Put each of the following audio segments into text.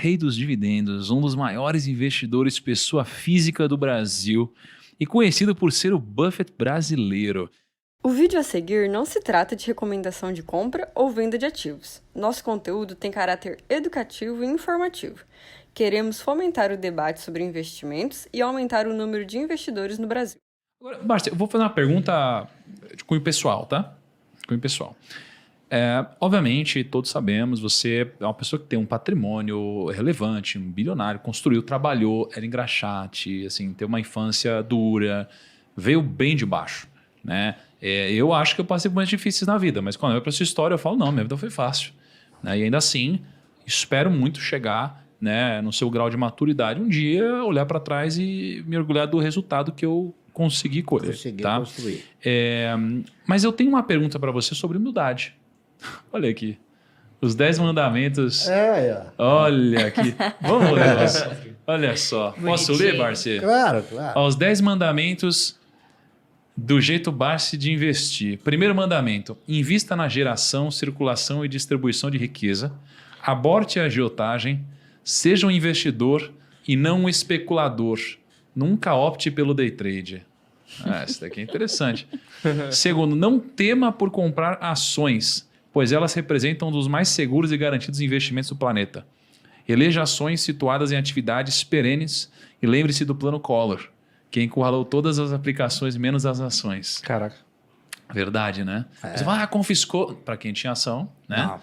rei dos dividendos, um dos maiores investidores pessoa física do Brasil e conhecido por ser o Buffett brasileiro. O vídeo a seguir não se trata de recomendação de compra ou venda de ativos. Nosso conteúdo tem caráter educativo e informativo. Queremos fomentar o debate sobre investimentos e aumentar o número de investidores no Brasil. Agora, Márcia, eu vou fazer uma pergunta de cunho pessoal, tá? Cunho pessoal. Obviamente, todos sabemos, você é uma pessoa que tem um patrimônio relevante, um bilionário, construiu, trabalhou, era engraxate, assim, teve uma infância dura, veio bem de baixo, né? Eu acho que eu passei por momentos difíceis na vida, mas quando eu olho para sua história, eu falo, não, minha vida foi fácil. Né? E ainda assim, espero muito chegar, né, no seu grau de maturidade, um dia olhar para trás e me orgulhar do resultado que eu consegui colher. Consegui tá? construir. Mas eu tenho uma pergunta para você sobre humildade. Olha aqui. Os 10 mandamentos. Olha aqui. Vamos ler. Olha só. Posso ler, Barsi? Claro, claro. Os 10 mandamentos do jeito Barsi de investir. Primeiro mandamento: invista na geração, circulação e distribuição de riqueza. Aborte a agiotagem. Seja um investidor e não um especulador. Nunca opte pelo day trade. Isso daqui é interessante. Segundo, não tema por comprar ações, pois elas representam um dos mais seguros e garantidos investimentos do planeta. Eleja ações situadas em atividades perenes e lembre-se do plano Collor, que encurralou todas as aplicações menos as ações. Caraca. Verdade, né? Você fala, confiscou para quem tinha ação, né?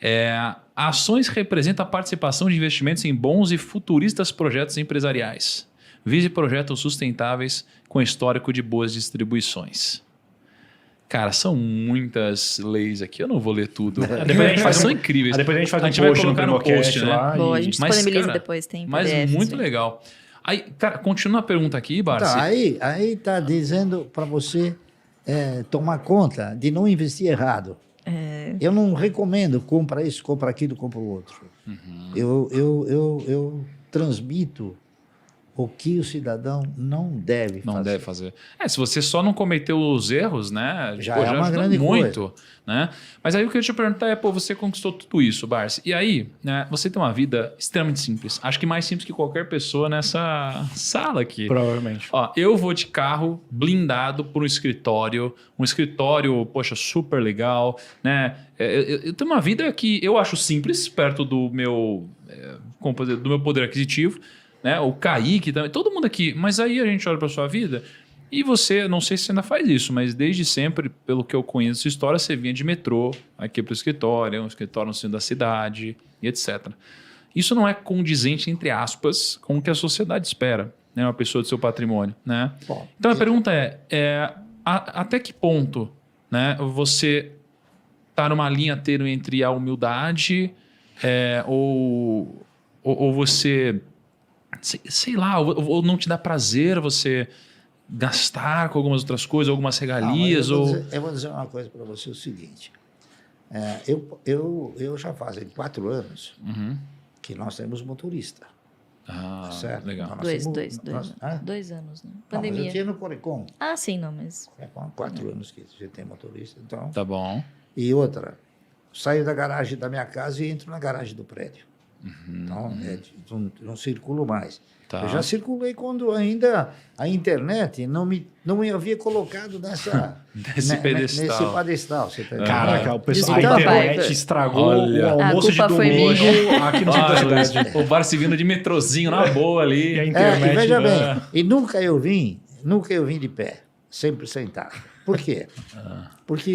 Não. Ações representam a participação de investimentos em bons e futuristas projetos empresariais. Vise projetos sustentáveis com histórico de boas distribuições. Cara, são muitas leis aqui. Eu não vou ler tudo. Mas são incríveis. Depois a gente faz vai post colocar no post, né? lá. Bom, a gente Mas, disponibiliza cara, depois, tem Mas PDF, muito sim. legal. Aí, cara, continua a pergunta aqui, Barsi. Tá, aí tá dizendo para você tomar conta de não investir errado. Eu não recomendo compra isso, compra aquilo, compra o outro. Eu transmito o que o cidadão não deve fazer. Não deve fazer. Se você só não cometeu os erros, né? Já é uma ajuda grande muito, né? Mas aí o que eu te perguntar é, você conquistou tudo isso, Barsi. E aí, né, você tem uma vida extremamente simples. Acho que mais simples que qualquer pessoa nessa sala aqui. Provavelmente. Ó, eu vou de carro blindado por um escritório, poxa, super legal, né? Eu tenho uma vida que eu acho simples, perto do meu, do meu poder aquisitivo, né? O Kaique também, todo mundo aqui. Mas aí a gente olha para sua vida e você, não sei se você ainda faz isso, mas desde sempre, pelo que eu conheço sua história, você vinha de metrô aqui para o escritório, um escritório no centro da cidade e etc. Isso não é condizente, entre aspas, com o que a sociedade espera, né? Uma pessoa do seu patrimônio, né? Bom, então a pergunta até que ponto, né, você está numa linha tênue entre a humildade ou você... sei lá, ou não te dá prazer você gastar com algumas outras coisas, algumas regalias? Eu vou dizer uma coisa para você, o seguinte. Eu já fazem 4 anos que nós temos motorista. Certo? Legal. Então, nós 2 anos, né? Não, mas Pandemia. eu tinha no Corecon. Sim, não, mas... 4 anos que você tem motorista. Então, Tá bom. E outra, saio da garagem da minha casa e entro na garagem do prédio. Então, não circulo mais. Tá. Eu já circulei quando ainda a internet não me havia colocado Nesse pedestal. nesse pedestal. Você tá entendendo? Caraca, o pessoal Desculpa, da internet pai. estragou Olha. o almoço de A culpa foi domingo minha. aqui no centro da cidade. O Barsi vindo de metrozinho na boa ali. E a internet... E veja né? bem, e nunca eu vim de pé, sempre sentado. Por quê? Porque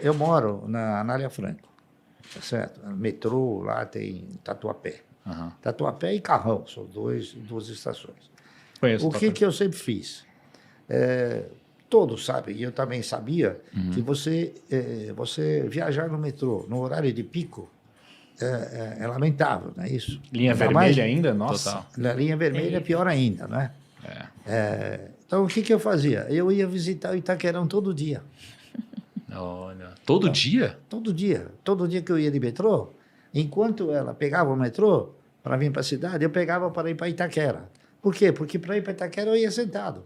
eu moro na Anália Franco, tá certo? Metrô, lá tem Tatuapé. Tatuapé e Carrão, são duas estações. Conheço, O que eu sempre fiz? Todos sabem, e eu também sabia, que você viajar no metrô, no horário de pico, é lamentável, não é isso? Linha Ainda vermelha mais- ainda? Nossa. Total. Na linha vermelha é pior ainda, não é? Então, o que eu fazia? Eu ia visitar o Itaquerão todo dia. Olha, todo dia? Todo dia. Todo dia que eu ia de metrô, enquanto ela pegava o metrô para vir para a cidade, eu pegava para ir para Itaquera. Por quê? Porque para ir para Itaquera eu ia sentado.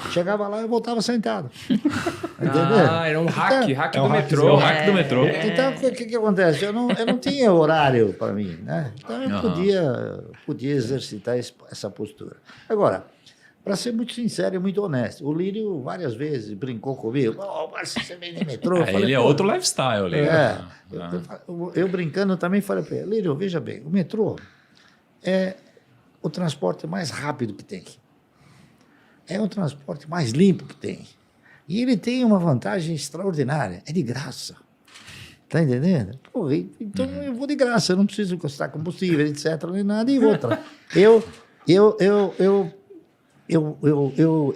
Chegava lá e eu voltava sentado. Entendeu? Era um hack É do o metrô. hack do metrô. Então, o que acontece? Eu não tinha horário para mim, né? Então, eu podia exercitar essa postura. Agora, para ser muito sincero e muito honesto, o Lírio várias vezes brincou comigo. Mas você vem de metrô? Eu falei, Ele é "Pô, outro lifestyle, Lírio. eu brincando também falei para ele, Lírio, veja bem, o metrô é o transporte mais rápido que tem. É o transporte mais limpo que tem. E ele tem uma vantagem extraordinária, é de graça. Tá entendendo? Pô, então eu vou de graça, eu não preciso gastar combustível, etc, nem nada. E outra, eu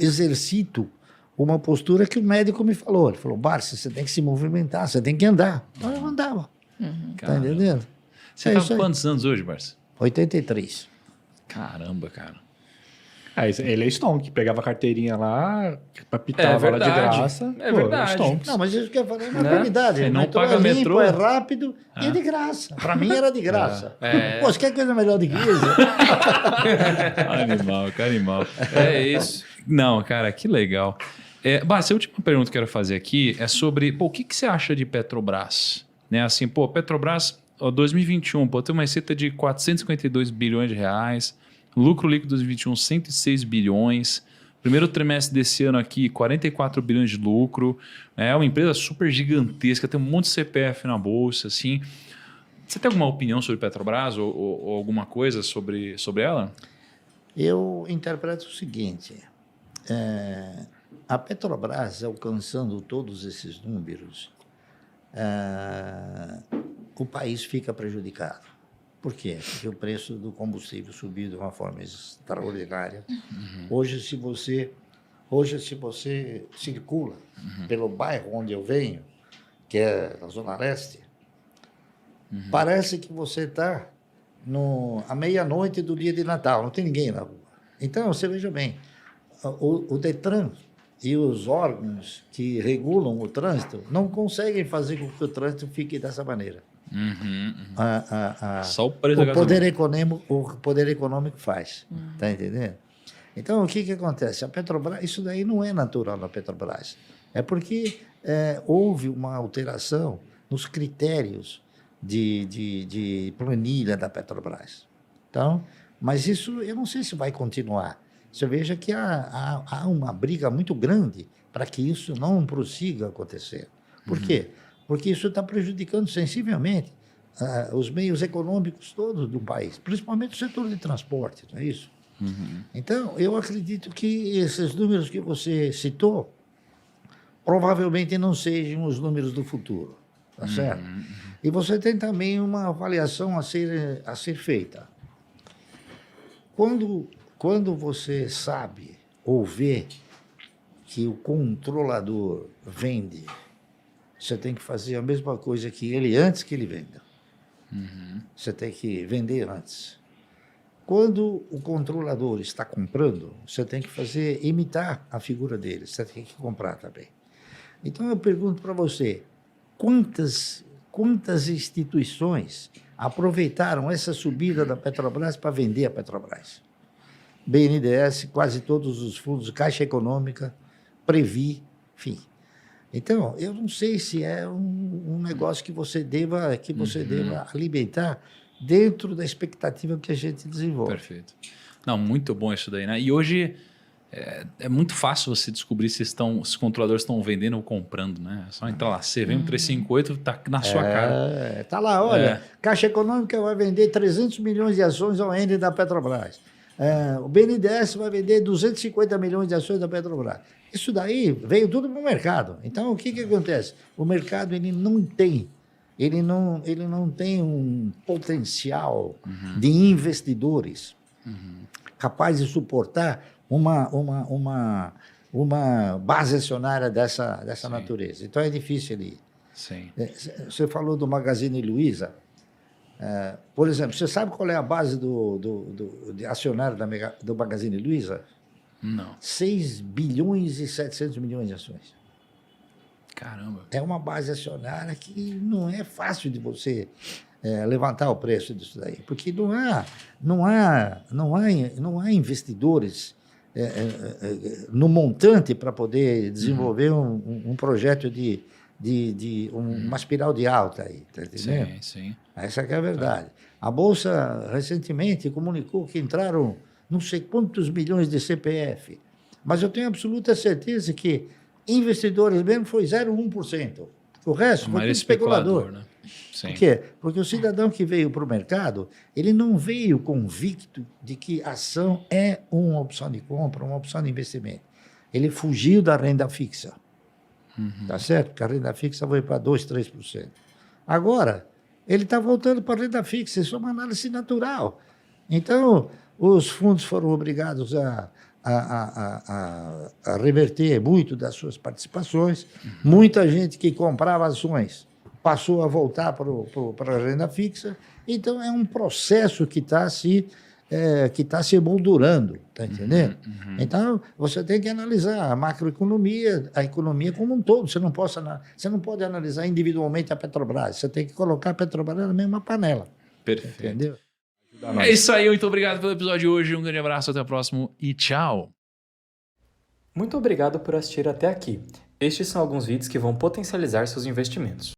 exercito uma postura que o médico me falou. Ele falou, Barça, você tem que se movimentar, você tem que andar. Então eu andava. Tá entendendo? Você tá com quantos anos hoje, Barça? 83. Caramba, cara. Ele é Stonk, pegava a carteirinha lá, pitava lá de graça. É pô, verdade. Stonks. Não, mas isso que eu falei é uma Né? realidade. Você O não metrô paga é limpo, metrô? é rápido e é de graça. Para mim era de graça. É. Pô, você quer coisa melhor do que isso? Animal, que animal. É isso. Não, cara, que legal. Barça, a última pergunta que eu quero fazer aqui é sobre, o que você acha de Petrobras? Né, assim, Petrobras, 2021, tem uma receita de 452 bilhões de reais, lucro líquido de 2021, 106 bilhões, primeiro trimestre desse ano aqui, 44 bilhões de lucro, é uma empresa super gigantesca, tem um monte de CPF na bolsa, assim. Você tem alguma opinião sobre Petrobras ou alguma coisa sobre ela? Eu interpreto o seguinte, a Petrobras alcançando todos esses números, o país fica prejudicado. Por quê? Porque o preço do combustível subiu de uma forma extraordinária. Hoje, se você circula pelo bairro onde eu venho, que é a Zona Leste, parece que você está à meia-noite do dia de Natal, não tem ninguém na rua. Então, você veja bem, o Detran e os órgãos que regulam o trânsito não conseguem fazer com que o trânsito fique dessa maneira. Só o preço da O poder econômico faz, tá entendendo? Então, o que acontece? A Petrobras, isso daí não é natural na Petrobras. É porque houve uma alteração nos critérios de planilha da Petrobras. Então, mas isso eu não sei se vai continuar. Você veja que há uma briga muito grande para que isso não prossiga acontecer. Por quê? Porque isso está prejudicando sensivelmente os meios econômicos todos do país, principalmente o setor de transporte, não é isso? Então, eu acredito que esses números que você citou provavelmente não sejam os números do futuro, tá certo? E você tem também uma avaliação a ser feita. Quando você sabe ou vê que o controlador vende, você tem que fazer a mesma coisa que ele antes que ele venda. Você tem que vender antes. Quando o controlador está comprando, você tem que imitar a figura dele, você tem que comprar também. Então, eu pergunto para você, quantas instituições aproveitaram essa subida da Petrobras para vender a Petrobras? BNDES, quase todos os fundos, Caixa Econômica, Previ, enfim. Então, eu não sei se é um negócio que você deva alimentar dentro da expectativa que a gente desenvolve. Perfeito. Não, muito bom isso daí, né? E hoje é muito fácil você descobrir se os controladores estão vendendo ou comprando, né? É só entrar lá, você vem um 358, está na sua cara. Está lá, olha, Caixa Econômica vai vender 300 milhões de ações ao Ende da Petrobras. O BNDES vai vender 250 milhões de ações da Petrobras. Isso daí veio tudo para o mercado. Então, o que acontece? O mercado ele não tem um potencial de investidores capaz de suportar uma base acionária dessa natureza. Então, é difícil ele... Sim. Você falou do Magazine Luiza. Por exemplo, você sabe qual é a base de acionário do Magazine Luiza? Não. 6 bilhões e 700 milhões de ações. Caramba. É uma base acionária que não é fácil de você levantar o preço disso daí, porque não há investidores no montante para poder desenvolver um projeto de uma espiral de alta aí, tá entendendo? Sim, sim. Essa que é a verdade. A Bolsa recentemente comunicou que entraram não sei quantos milhões de CPF, mas eu tenho absoluta certeza que investidores mesmo foi 0,1%. O resto foi tudo especulador. Né? Sim. Por quê? Porque o cidadão que veio para o mercado, ele não veio convicto de que ação é uma opção de compra, uma opção de investimento. Ele fugiu da renda fixa. Tá certo? Porque a renda fixa foi para 2%, 3%. Agora, ele está voltando para a renda fixa. Isso é uma análise natural. Então, os fundos foram obrigados a reverter muito das suas participações. Muita gente que comprava ações passou a voltar para a renda fixa. Então, é um processo que está se emoldurando, tá entendendo? Então, você tem que analisar a macroeconomia, a economia como um todo. Você não pode analisar individualmente a Petrobras. Você tem que colocar a Petrobras na mesma panela. Perfeito. Entendeu? É isso aí, muito obrigado pelo episódio de hoje. Um grande abraço, até o próximo e tchau. Muito obrigado por assistir até aqui. Estes são alguns vídeos que vão potencializar seus investimentos.